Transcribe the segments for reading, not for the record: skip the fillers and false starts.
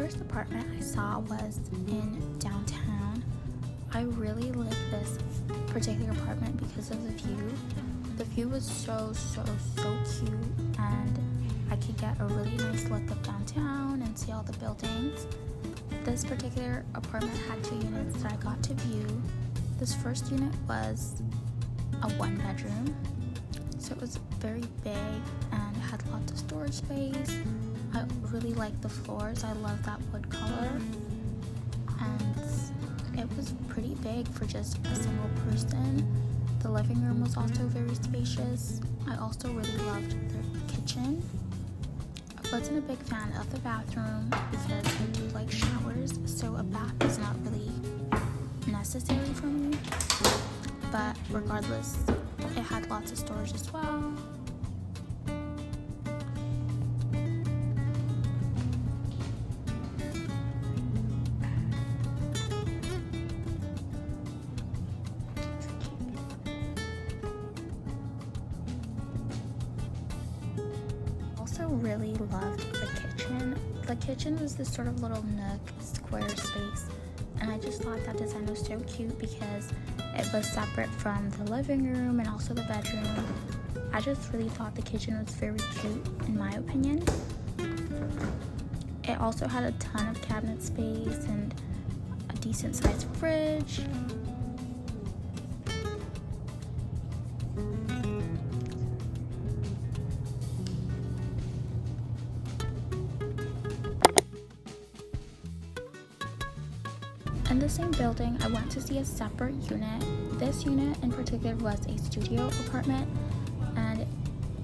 first apartment I saw was in downtown. I really liked this particular apartment because of the view. The view was so cute, and I could get a really nice look of downtown and see all the buildings. This particular apartment had 2 units that I got to view. This first unit was a 1-bedroom, so it was very big and had lots of storage space. I really liked the floors. I love that wood color, and it was pretty big for just a single person. The living room was also very spacious. I also really loved their kitchen. I wasn't a big fan of the bathroom because I do like showers, so a bath is not really necessary for me. But regardless, it had lots of storage as well. Also really loved the kitchen. The kitchen was this sort of little nook, square space, and I just thought that design was so cute because it was separate from the living room and also the bedroom. I just really thought the kitchen was very cute in my opinion. It also had a ton of cabinet space and a decent sized fridge. In the same building, I went to see a separate unit. This unit in particular was a studio apartment, and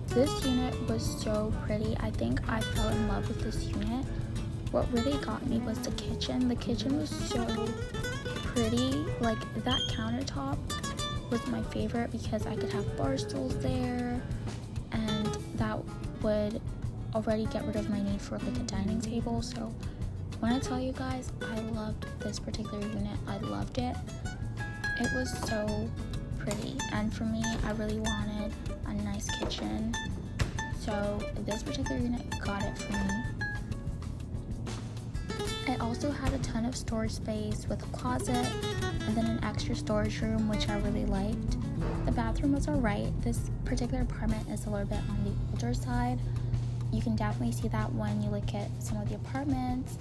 this unit was so pretty. I think I fell in love with this unit. What really got me was the kitchen. The kitchen was so pretty. Like, that countertop was my favorite because I could have bar stools there, and that would already get rid of my need for like a dining table. So when I tell you guys, I loved this particular unit. I loved it. It was so pretty, and for me, I really wanted a nice kitchen, so this particular unit got it for me. It also had a ton of storage space with a closet and then an extra storage room, which I really liked. The bathroom was alright. This particular apartment is a little bit on the older side. You can definitely see that when you look at some of the apartments,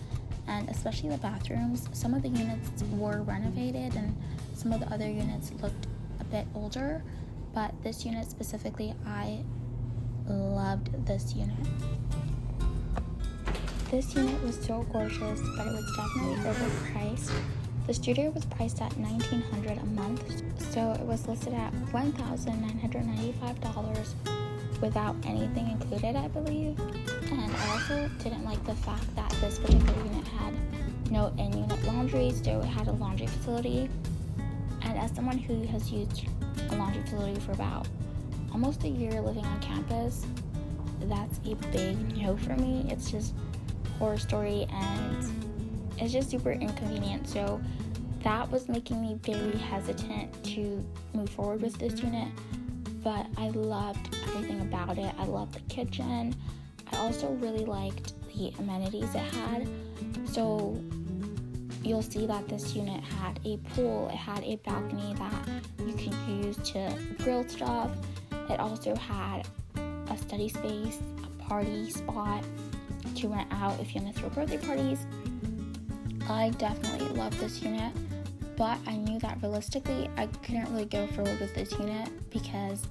and especially the bathrooms. Some of the units were renovated and some of the other units looked a bit older, but this unit specifically, I loved this unit. This unit was so gorgeous, but it was definitely overpriced. The studio was priced at $1,900 a month, so it was listed at $1,995 without anything included, I believe. And I also didn't like the fact that this particular unit had no in-unit laundry, so it had a laundry facility. And as someone who has used a laundry facility for about almost a year living on campus, that's a big no for me. It's just horror story, and it's just super inconvenient. So that was making me very hesitant to move forward with this unit. But I loved everything about it. I loved the kitchen. I also really liked the amenities it had. So you'll see that this unit had a pool. It had a balcony that you can use to grill stuff. It also had a study space, a party spot to rent out if you want to throw birthday parties. I definitely loved this unit, but I knew that realistically I couldn't really go forward with this unit because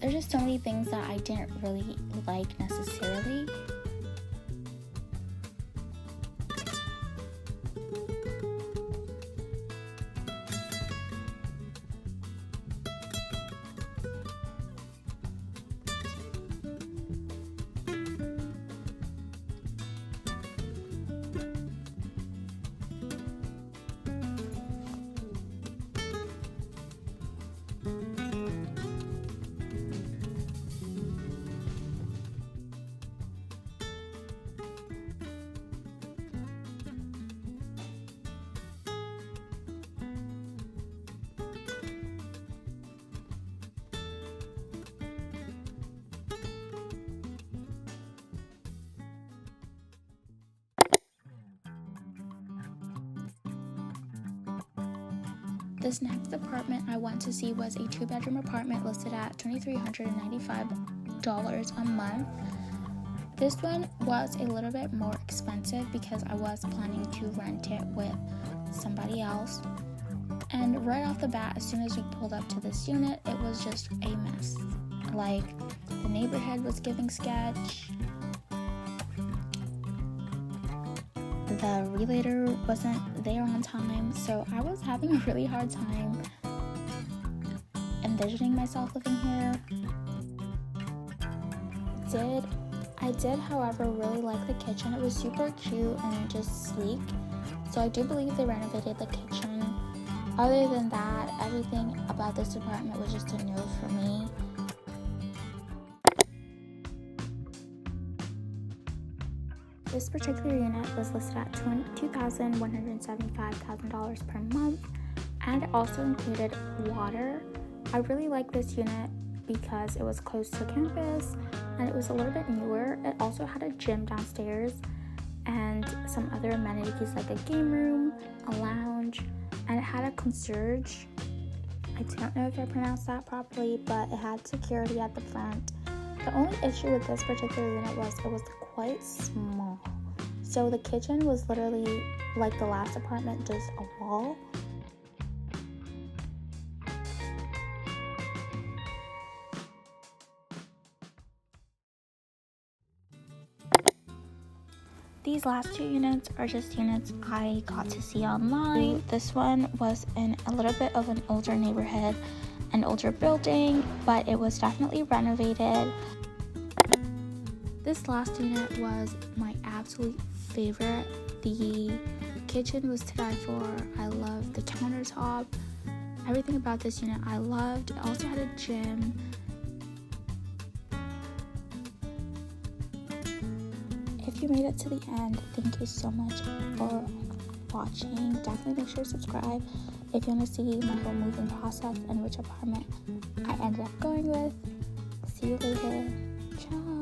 there's just so many things that I didn't really like necessarily. This next apartment I went to see was a 2-bedroom apartment listed at $2,395 a month. This one was a little bit more expensive because I was planning to rent it with somebody else. And right off the bat, as soon as we pulled up to this unit, it was just a mess. Like, the neighborhood was giving sketch. The relator wasn't there on time, so I was having a really hard time envisioning myself living here. I did, however, really like the kitchen. It was super cute and just sleek, so I do believe they renovated the kitchen. Other than that, everything about this apartment was just a no for me. This particular unit was listed at $2,175,000 per month, and it also included water. I really like this unit because it was close to campus and it was a little bit newer. It also had a gym downstairs and some other amenities like a game room, a lounge, and it had a concierge. I don't know if I pronounced that properly, but it had security at the front. The only issue with this particular unit was it was quite small. So the kitchen was literally like the last apartment, just a wall. These last two units are just units I got to see online. This one was in a little bit of an older neighborhood, an older building, but it was definitely renovated. This last unit was my absolute favorite. The kitchen was to die for. I loved the countertop. Everything about this unit I loved. It also had a gym. If you made it to the end, thank you so much for watching. Definitely make sure to subscribe if you want to see my whole moving process and which apartment I ended up going with. See you later. Ciao.